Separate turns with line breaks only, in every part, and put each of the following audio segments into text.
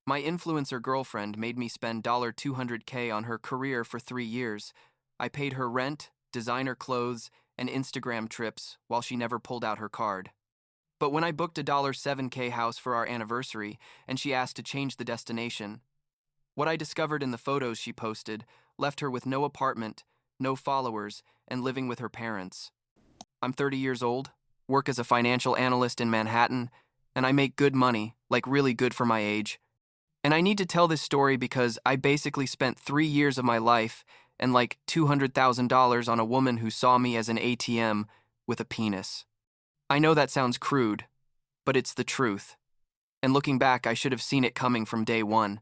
My influencer girlfriend made me spend $200K on her career for 3 years. I paid her rent, designer clothes, and Instagram trips while she never pulled out her card. But when I booked a $7K house for our anniversary and she asked to change the destination, what I discovered in the photos she posted left her with no apartment, no followers, and living with her parents. I'm 30 years old, work as a financial analyst in Manhattan, and I make good money, like really good for my age. And I need to tell this story because I basically spent 3 years of my life and like $200,000 on a woman who saw me as an ATM with a penis. I know that sounds crude, but it's the truth. And looking back, I should have seen it coming from day one.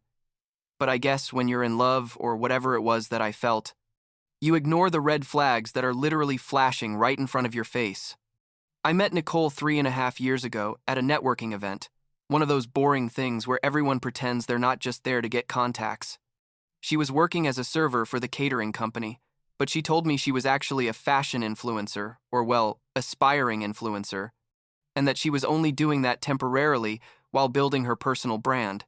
But I guess when you're in love or whatever it was that I felt, you ignore the red flags that are literally flashing right in front of your face. I met Nicole 3.5 years ago at a networking event, one of those boring things where everyone pretends they're not just there to get contacts. She was working as a server for the catering company, but she told me she was actually a fashion influencer, or well, aspiring influencer, and that she was only doing that temporarily while building her personal brand.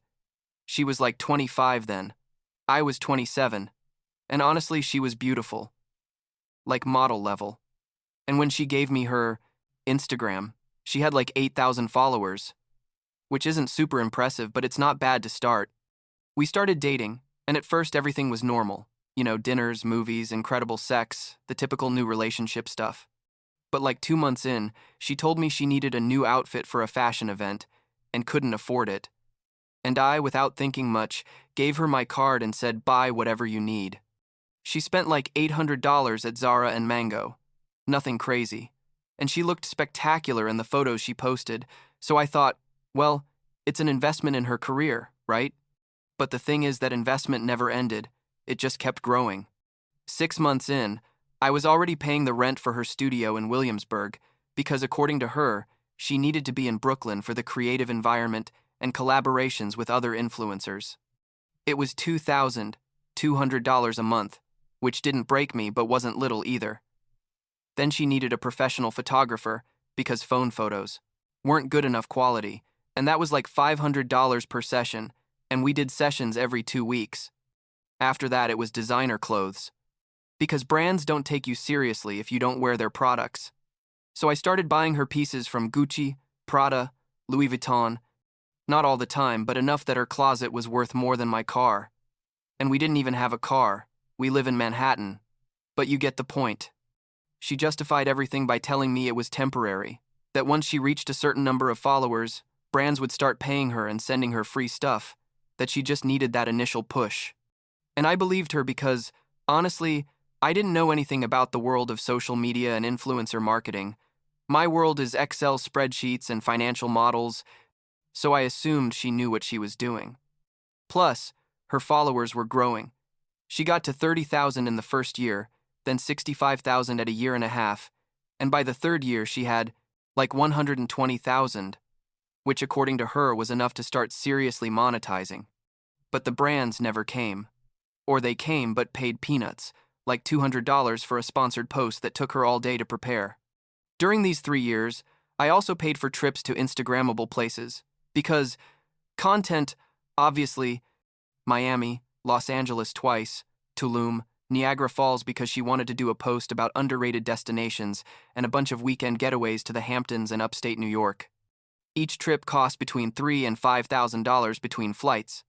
She was like 25 then. I was 27. And honestly, she was beautiful. Like model level. And when she gave me her Instagram, she had like 8,000 followers, which isn't super impressive, but it's not bad to start. We started dating, and at first everything was normal. You know, dinners, movies, incredible sex, the typical new relationship stuff. But like 2 months in, she told me she needed a new outfit for a fashion event and couldn't afford it. And I, without thinking much, gave her my card and said, buy whatever you need. She spent like $800 at Zara and Mango. Nothing crazy. And she looked spectacular in the photos she posted, so I thought, well, it's an investment in her career, right? But the thing is that investment never ended. It just kept growing. 6 months in, I was already paying the rent for her studio in Williamsburg because, according to her, she needed to be in Brooklyn for the creative environment and collaborations with other influencers. It was $2,200 a month, which didn't break me but wasn't little either. Then she needed a professional photographer because phone photos weren't good enough quality, and that was like $500 per session, and we did sessions every 2 weeks. After that, it was designer clothes, because brands don't take you seriously if you don't wear their products. So I started buying her pieces from Gucci, Prada, Louis Vuitton, not all the time, but enough that her closet was worth more than my car. And we didn't even have a car. We live in Manhattan. But you get the point. She justified everything by telling me it was temporary, that once she reached a certain number of followers, brands would start paying her and sending her free stuff, that she just needed that initial push. And I believed her because, honestly, I didn't know anything about the world of social media and influencer marketing. My world is Excel spreadsheets and financial models, so I assumed she knew what she was doing. Plus, her followers were growing. She got to 30,000 in the first year, then 65,000 at a year and a half, and by the third year she had, like 120,000, which according to her was enough to start seriously monetizing. But the brands never came. Or they came but paid peanuts, like $200 for a sponsored post that took her all day to prepare. During these 3 years, I also paid for trips to Instagrammable places, because content, obviously, Miami, Los Angeles twice, Tulum, Niagara Falls because she wanted to do a post about underrated destinations and a bunch of weekend getaways to the Hamptons and upstate New York. Each trip cost between $3,000 and $5,000 between flights.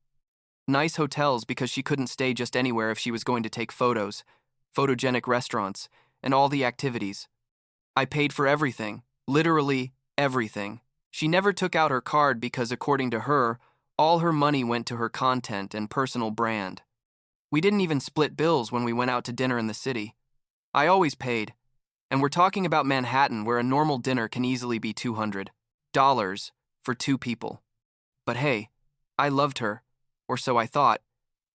Nice hotels because she couldn't stay just anywhere if she was going to take photos, photogenic restaurants, and all the activities. I paid for everything, literally everything. She never took out her card because, according to her, all her money went to her content and personal brand. We didn't even split bills when we went out to dinner in the city. I always paid. And we're talking about Manhattan, where a normal dinner can easily be $200 for 2 people. But hey, I loved her, or so I thought,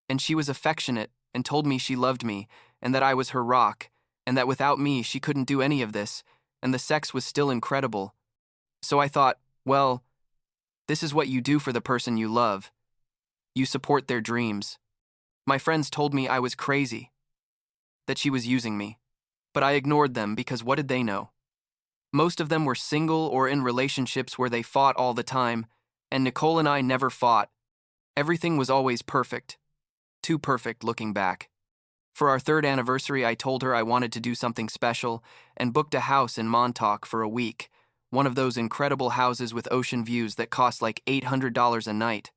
and she was affectionate and told me she loved me and that I was her rock, and that without me she couldn't do any of this, and the sex was still incredible. So I thought, well, this is what you do for the person you love. You support their dreams. My friends told me I was crazy, that she was using me, but I ignored them because what did they know? Most of them were single or in relationships where they fought all the time, and Nicole and I never fought. Everything was always perfect. Too perfect looking back. For our third anniversary, I told her I wanted to do something special and booked a house in Montauk for a week, one of those incredible houses with ocean views that cost like $800 a night.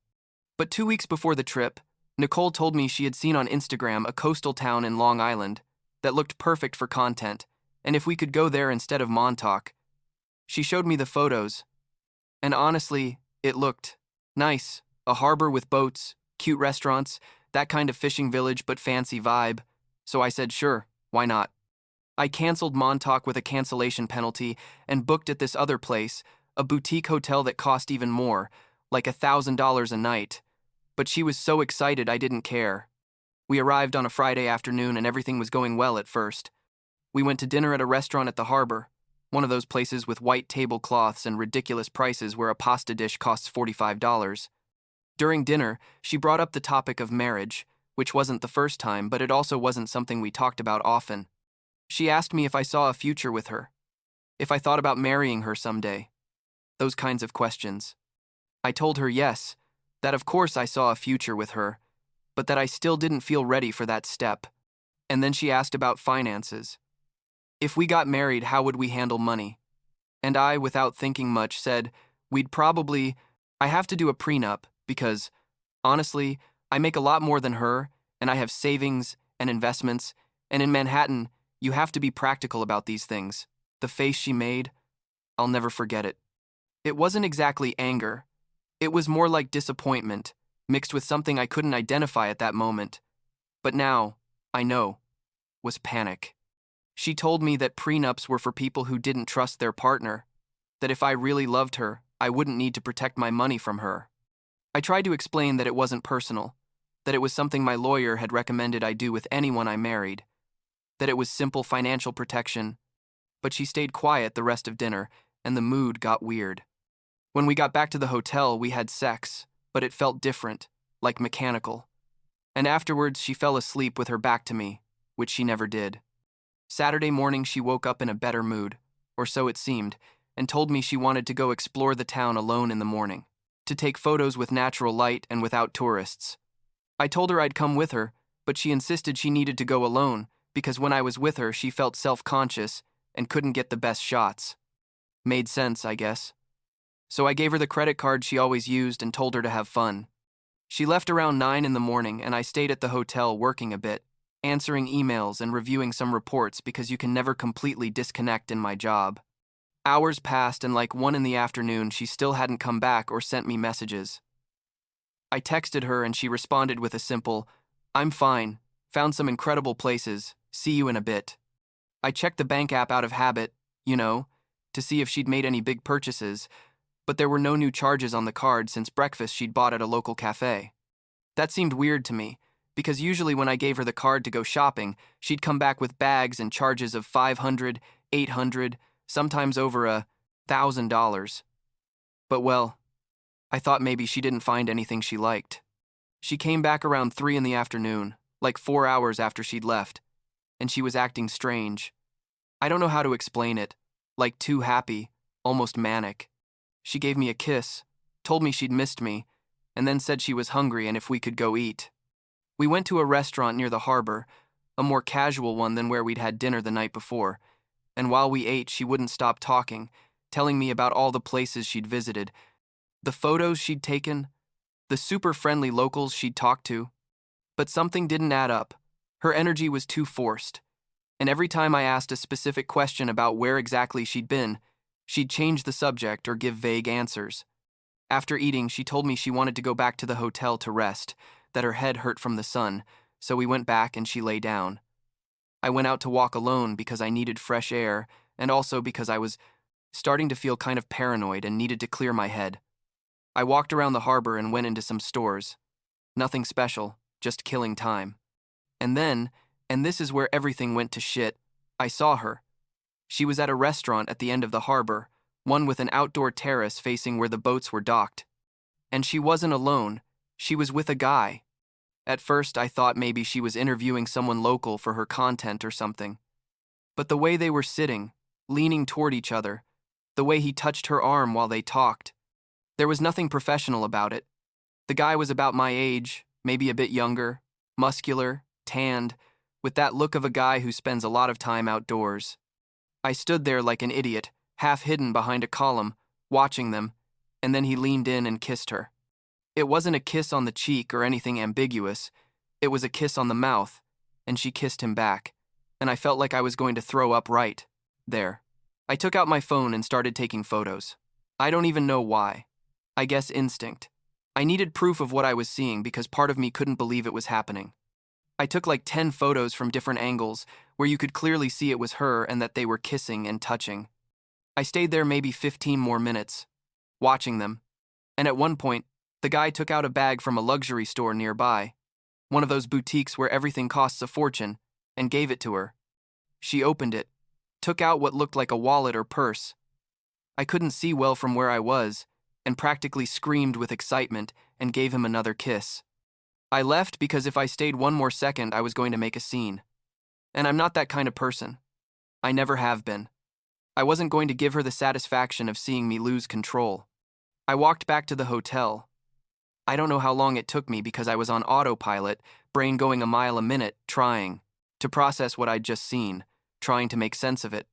But 2 weeks before the trip, Nicole told me she had seen on Instagram a coastal town in Long Island that looked perfect for content, and if we could go there instead of Montauk. She showed me the photos, and honestly, it looked nice. A harbor with boats, cute restaurants, that kind of fishing village but fancy vibe. So I said sure, why not? I canceled Montauk with a cancellation penalty and booked at this other place, a boutique hotel that cost even more, like $1,000 a night. But she was so excited I didn't care. We arrived on a Friday afternoon and everything was going well at first. We went to dinner at a restaurant at the harbor, one of those places with white tablecloths and ridiculous prices where a pasta dish costs $45. During dinner, she brought up the topic of marriage, which wasn't the first time, but it also wasn't something we talked about often. She asked me if I saw a future with her, if I thought about marrying her someday. Those kinds of questions. I told her yes, that of course I saw a future with her, but that I still didn't feel ready for that step. And then she asked about finances. If we got married, how would we handle money? And I, without thinking much, said, I have to do a prenup because, honestly, I make a lot more than her, and I have savings and investments, and in Manhattan, you have to be practical about these things. The face she made, I'll never forget it. It wasn't exactly anger. It was more like disappointment, mixed with something I couldn't identify at that moment. But now, I know, was panic. She told me that prenups were for people who didn't trust their partner, that if I really loved her, I wouldn't need to protect my money from her. I tried to explain that it wasn't personal, that it was something my lawyer had recommended I do with anyone I married, that it was simple financial protection, but she stayed quiet the rest of dinner, and the mood got weird. When we got back to the hotel, we had sex, but it felt different, like mechanical. And afterwards, she fell asleep with her back to me, which she never did. Saturday morning, she woke up in a better mood, or so it seemed, and told me she wanted to go explore the town alone in the morning, to take photos with natural light and without tourists. I told her I'd come with her, but she insisted she needed to go alone because when I was with her, she felt self-conscious and couldn't get the best shots. Made sense, I guess. So I gave her the credit card she always used and told her to have fun. She left around 9 in the morning and I stayed at the hotel working a bit, answering emails and reviewing some reports because you can never completely disconnect in my job. Hours passed and like 1 in the afternoon, she still hadn't come back or sent me messages. I texted her and she responded with a simple, "I'm fine, found some incredible places, see you in a bit." I checked the bank app out of habit, to see if she'd made any big purchases, but there were no new charges on the card since breakfast she'd bought at a local cafe. That seemed weird to me, because usually when I gave her the card to go shopping, she'd come back with bags and charges of $500, $800, sometimes over $1,000. But well, I thought maybe she didn't find anything she liked. She came back around 3 in the afternoon, like 4 hours after she'd left, and she was acting strange. I don't know how to explain it, like too happy, almost manic. She gave me a kiss, told me she'd missed me, and then said she was hungry and if we could go eat. We went to a restaurant near the harbor, a more casual one than where we'd had dinner the night before, and while we ate, she wouldn't stop talking, telling me about all the places she'd visited, the photos she'd taken, the super friendly locals she'd talked to. But something didn't add up. Her energy was too forced, and every time I asked a specific question about where exactly she'd been, she'd change the subject or give vague answers. After eating, she told me she wanted to go back to the hotel to rest, that her head hurt from the sun, so we went back and she lay down. I went out to walk alone because I needed fresh air, and also because I was starting to feel kind of paranoid and needed to clear my head. I walked around the harbor and went into some stores. Nothing special, just killing time. And then, and this is where everything went to shit, I saw her. She was at a restaurant at the end of the harbor, one with an outdoor terrace facing where the boats were docked. And she wasn't alone, she was with a guy. At first, I thought maybe she was interviewing someone local for her content or something. But the way they were sitting, leaning toward each other, the way he touched her arm while they talked, there was nothing professional about it. The guy was about my age, maybe a bit younger, muscular, tanned, with that look of a guy who spends a lot of time outdoors. I stood there like an idiot, half hidden behind a column, watching them, and then he leaned in and kissed her. It wasn't a kiss on the cheek or anything ambiguous. It was a kiss on the mouth, and she kissed him back, and I felt like I was going to throw up right there. I took out my phone and started taking photos. I don't even know why. I guess instinct. I needed proof of what I was seeing because part of me couldn't believe it was happening. I took like 10 photos from different angles where you could clearly see it was her and that they were kissing and touching. I stayed there maybe 15 more minutes, watching them, and at one point, the guy took out a bag from a luxury store nearby, one of those boutiques where everything costs a fortune, and gave it to her. She opened it, took out what looked like a wallet or purse. I couldn't see well from where I was, and practically screamed with excitement and gave him another kiss. I left because if I stayed one more second, I was going to make a scene. And I'm not that kind of person. I never have been. I wasn't going to give her the satisfaction of seeing me lose control. I walked back to the hotel. I don't know how long it took me because I was on autopilot, brain going a mile a minute, trying to process what I'd just seen, trying to make sense of it.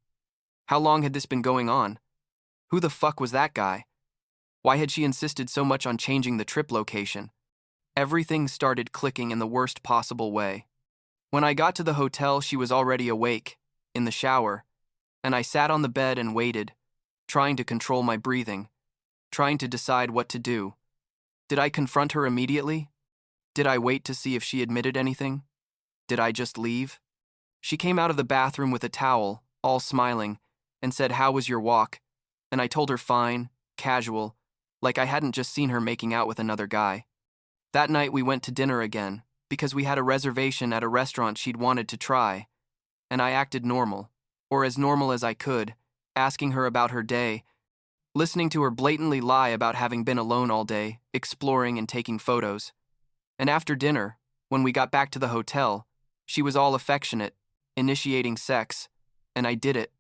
How long had this been going on? Who the fuck was that guy? Why had she insisted so much on changing the trip location? Everything started clicking in the worst possible way. When I got to the hotel, she was already awake, in the shower, and I sat on the bed and waited, trying to control my breathing, trying to decide what to do. Did I confront her immediately? Did I wait to see if she admitted anything? Did I just leave? She came out of the bathroom with a towel, all smiling, and said, "How was your walk?" And I told her fine, casual, like I hadn't just seen her making out with another guy. That night we went to dinner again, because we had a reservation at a restaurant she'd wanted to try, and I acted normal, or as normal as I could, asking her about her day, listening to her blatantly lie about having been alone all day, exploring and taking photos. And after dinner, when we got back to the hotel, she was all affectionate, initiating sex, and I did it,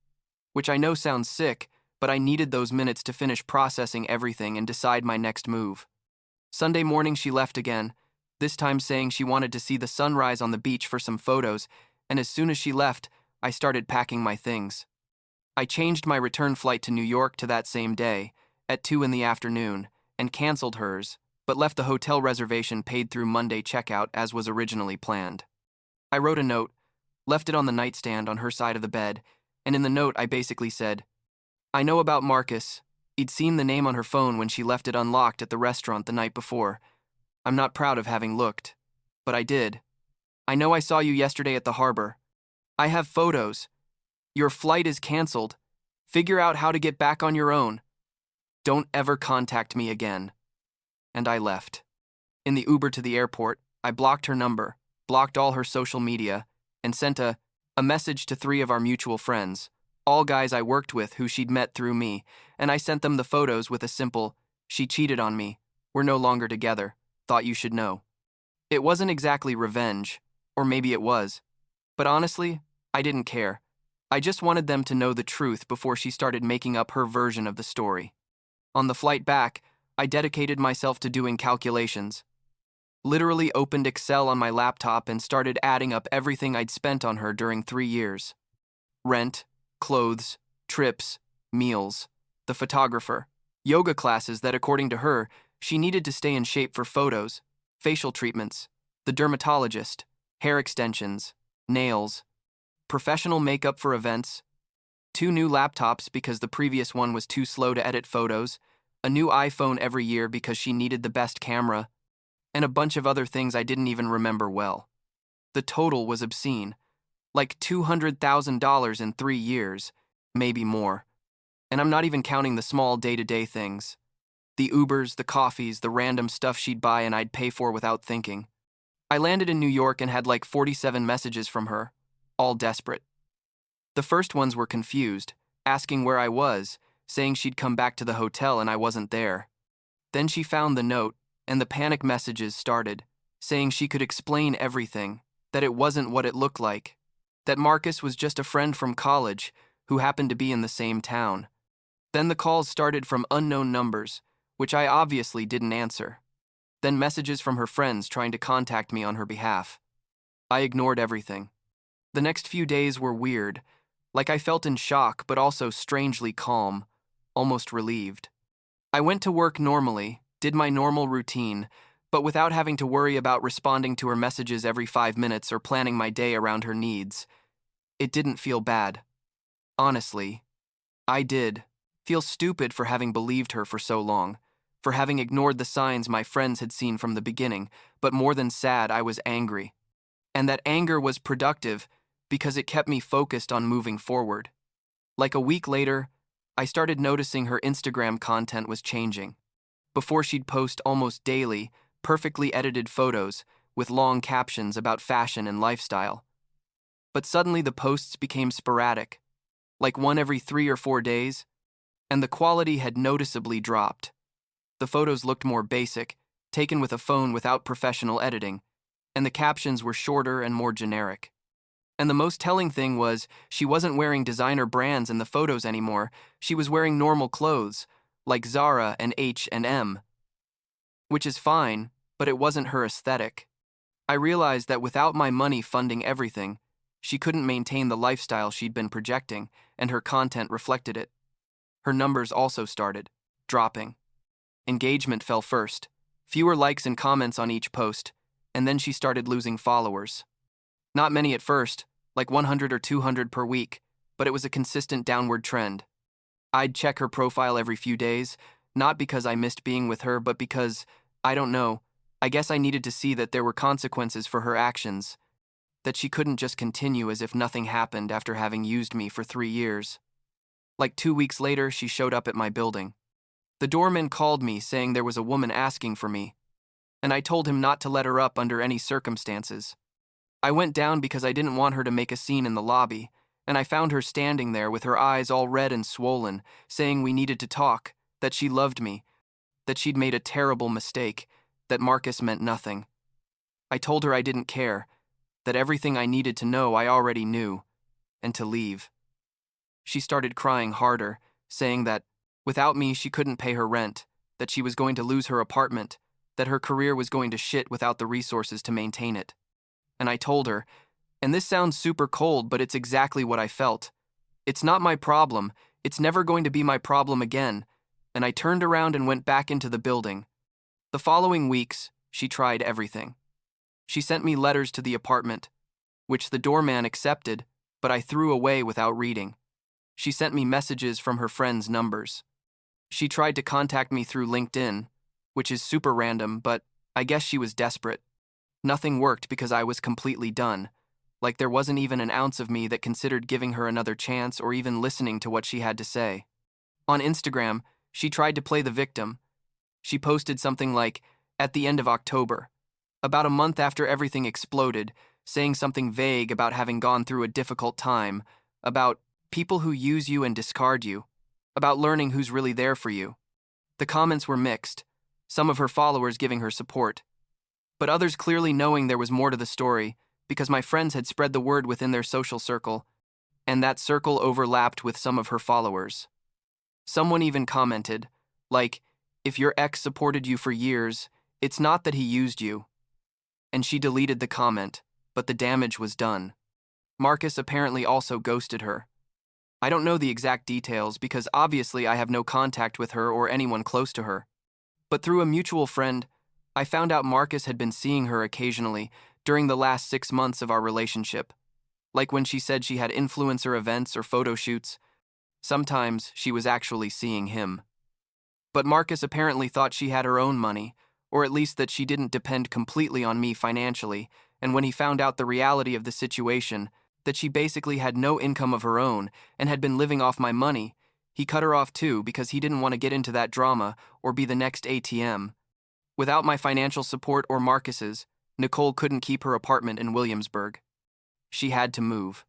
which I know sounds sick, but I needed those minutes to finish processing everything and decide my next move. Sunday morning she left again, this time saying she wanted to see the sunrise on the beach for some photos, and as soon as she left, I started packing my things. I changed my return flight to New York to that same day, at 2 in the afternoon, and canceled hers, but left the hotel reservation paid through Monday checkout as was originally planned. I wrote a note, left it on the nightstand on her side of the bed, and in the note I basically said, "I know about Marcus. He'd seen the name on her phone when she left it unlocked at the restaurant the night before. I'm not proud of having looked, but I did. I know I saw you yesterday at the harbor. I have photos. Your flight is canceled. Figure out how to get back on your own. Don't ever contact me again." And I left. In the Uber to the airport, I blocked her number, blocked all her social media, and sent a message to 3 of our mutual friends, all guys I worked with who she'd met through me, and I sent them the photos with a simple, "She cheated on me. We're no longer together. Thought you should know." It wasn't exactly revenge, or maybe it was, but honestly, I didn't care. I just wanted them to know the truth before she started making up her version of the story. On the flight back, I dedicated myself to doing calculations. Literally opened Excel on my laptop and started adding up everything I'd spent on her during 3 years. Rent, clothes, trips, meals, the photographer, yoga classes that, according to her, she needed to stay in shape for photos, facial treatments, the dermatologist, hair extensions, nails, professional makeup for events, 2 new laptops because the previous one was too slow to edit photos, a new iPhone every year because she needed the best camera, and a bunch of other things I didn't even remember well. The total was obscene, like $200,000 in 3 years, maybe more. And I'm not even counting the small day-to-day things. The Ubers, the coffees, the random stuff she'd buy and I'd pay for without thinking. I landed in New York and had like 47 messages from her, all desperate. The first ones were confused, asking where I was, saying she'd come back to the hotel and I wasn't there. Then she found the note, and the panic messages started, saying she could explain everything, that it wasn't what it looked like, that Marcus was just a friend from college who happened to be in the same town. Then the calls started from unknown numbers, which I obviously didn't answer. then messages from her friends trying to contact me on her behalf. I ignored everything. The next few days were weird, like I felt in shock but also strangely calm, almost relieved. I went to work normally, did my normal routine, but without having to worry about responding to her messages every 5 minutes or planning my day around her needs. It didn't feel bad. Honestly, I did feel stupid for having believed her for so long, for having ignored the signs my friends had seen from the beginning, but more than sad, I was angry. And that anger was productive because it kept me focused on moving forward. Like a week later, I started noticing her Instagram content was changing. Before, she'd post almost daily, perfectly edited photos with long captions about fashion and lifestyle. But suddenly the posts became sporadic, like one every 3 or 4 days, and the quality had noticeably dropped. The photos looked more basic, taken with a phone without professional editing, and the captions were shorter and more generic. And the most telling thing was, she wasn't wearing designer brands in the photos anymore. She was wearing normal clothes, like Zara and H&M. Which is fine, but it wasn't her aesthetic. I realized that without my money funding everything, she couldn't maintain the lifestyle she'd been projecting, and her content reflected it. Her numbers also started dropping. Engagement fell first, fewer likes and comments on each post, and then she started losing followers. Not many at first, like 100 or 200 per week, but it was a consistent downward trend. I'd check her profile every few days, not because I missed being with her, but because, I don't know, I guess I needed to see that there were consequences for her actions, that she couldn't just continue as if nothing happened after having used me for 3 years. Like 2 weeks later, she showed up at my building. The doorman called me saying there was a woman asking for me, and I told him not to let her up under any circumstances. I went down because I didn't want her to make a scene in the lobby, and I found her standing there with her eyes all red and swollen, saying we needed to talk, that she loved me, that she'd made a terrible mistake, that Marcus meant nothing. I told her I didn't care, that everything I needed to know I already knew, and to leave. She started crying harder, saying that, without me, she couldn't pay her rent, that she was going to lose her apartment, that her career was going to shit without the resources to maintain it. And I told her, and this sounds super cold, but it's exactly what I felt. It's not my problem. It's never going to be my problem again. And I turned around and went back into the building. The following weeks, she tried everything. She sent me letters to the apartment, which the doorman accepted, but I threw away without reading. She sent me messages from her friends' numbers. She tried to contact me through LinkedIn, which is super random, but I guess she was desperate. Nothing worked because I was completely done. Like there wasn't even an ounce of me that considered giving her another chance or even listening to what she had to say. On Instagram, she tried to play the victim. She posted something like, at the end of October, about a month after everything exploded, saying something vague about having gone through a difficult time, about people who use you and discard you, about learning who's really there for you. The comments were mixed, some of her followers giving her support, but others clearly knowing there was more to the story because my friends had spread the word within their social circle, and that circle overlapped with some of her followers. Someone even commented, like, if your ex supported you for years, it's not that he used you. And she deleted the comment, but the damage was done. Marcus apparently also ghosted her. I don't know the exact details because obviously I have no contact with her or anyone close to her. But through a mutual friend, I found out Marcus had been seeing her occasionally during the last 6 months of our relationship. Like when she said she had influencer events or photo shoots, sometimes she was actually seeing him. But Marcus apparently thought she had her own money, or at least that she didn't depend completely on me financially, and when he found out the reality of the situation, that she basically had no income of her own and had been living off my money, he cut her off too because he didn't want to get into that drama or be the next ATM. Without my financial support or Marcus's, Nicole couldn't keep her apartment in Williamsburg. She had to move,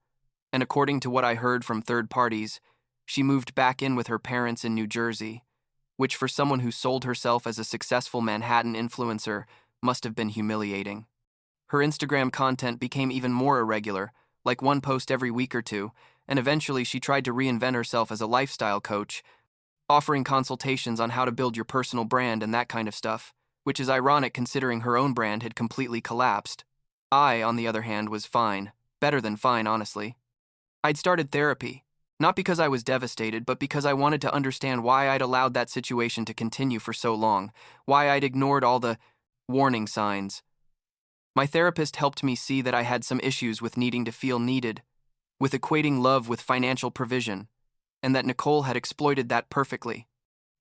and according to what I heard from third parties, she moved back in with her parents in New Jersey, which for someone who sold herself as a successful Manhattan influencer must have been humiliating. Her Instagram content became even more irregular, like one post every week or two, and eventually she tried to reinvent herself as a lifestyle coach, offering consultations on how to build your personal brand and that kind of stuff. which is ironic considering her own brand had completely collapsed. I, on the other hand, was fine. Better than fine, honestly. I'd started therapy, not because I was devastated, but because I wanted to understand why I'd allowed that situation to continue for so long, why I'd ignored all the warning signs. My therapist helped me see that I had some issues with needing to feel needed, with equating love with financial provision, and that Nicole had exploited that perfectly.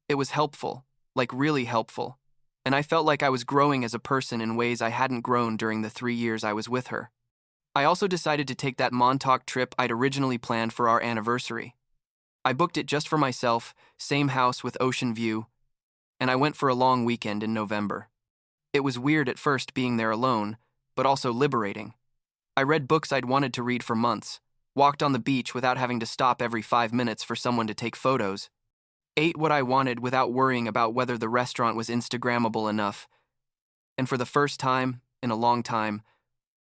It was helpful, like really helpful, and I felt like I was growing as a person in ways I hadn't grown during the 3 years I was with her. I also decided to take that Montauk trip I'd originally planned for our anniversary. I booked it just for myself, same house with ocean view, and I went for a long weekend in November. It was weird at first being there alone, but also liberating. I read books I'd wanted to read for months, walked on the beach without having to stop every 5 minutes for someone to take photos, ate what I wanted without worrying about whether the restaurant was Instagrammable enough, and for the first time, in a long time,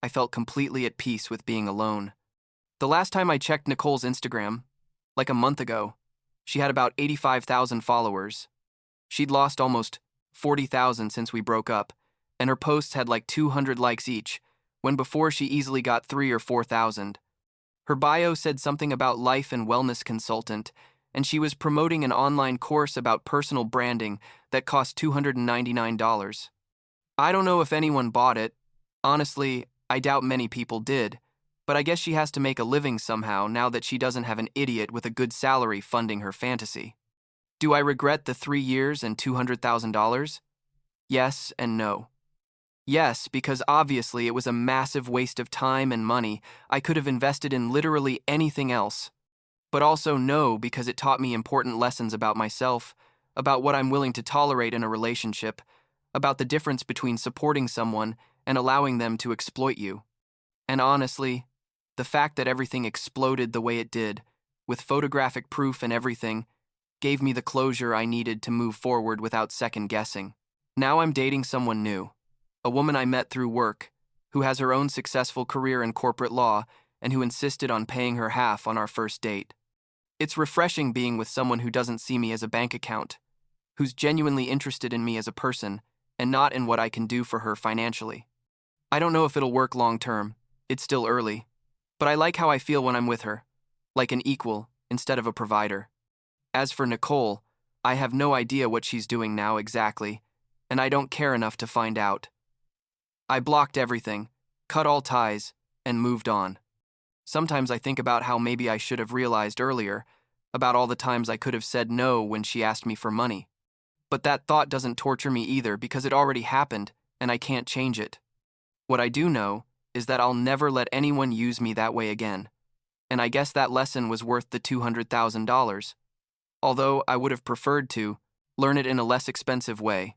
I felt completely at peace with being alone. The last time I checked Nicole's Instagram, like a month ago, she had about 85,000 followers. She'd lost almost 40,000 since we broke up, and her posts had like 200 likes each, when before she easily got 3 or 4,000. Her bio said something about life and wellness consultant, and she was promoting an online course about personal branding that cost $299. I don't know if anyone bought it. Honestly, I doubt many people did, but I guess she has to make a living somehow now that she doesn't have an idiot with a good salary funding her fantasy. Do I regret the 3 years and $200,000? Yes and no. Yes, because obviously it was a massive waste of time and money I could have invested in literally anything else. But also no, because it taught me important lessons about myself, about what I'm willing to tolerate in a relationship, about the difference between supporting someone and allowing them to exploit you. And honestly, the fact that everything exploded the way it did, with photographic proof and everything, gave me the closure I needed to move forward without second guessing. Now I'm dating someone new, a woman I met through work, who has her own successful career in corporate law and who insisted on paying her half on our first date. It's refreshing being with someone who doesn't see me as a bank account, who's genuinely interested in me as a person and not in what I can do for her financially. I don't know if it'll work long term, it's still early, but I like how I feel when I'm with her, like an equal instead of a provider. As for Nicole, I have no idea what she's doing now exactly, and I don't care enough to find out. I blocked everything, cut all ties, and moved on. Sometimes I think about how maybe I should have realized earlier, about all the times I could have said no when she asked me for money. But that thought doesn't torture me either because it already happened and I can't change it. What I do know is that I'll never let anyone use me that way again, and I guess that lesson was worth the $200,000. Although I would have preferred to learn it in a less expensive way.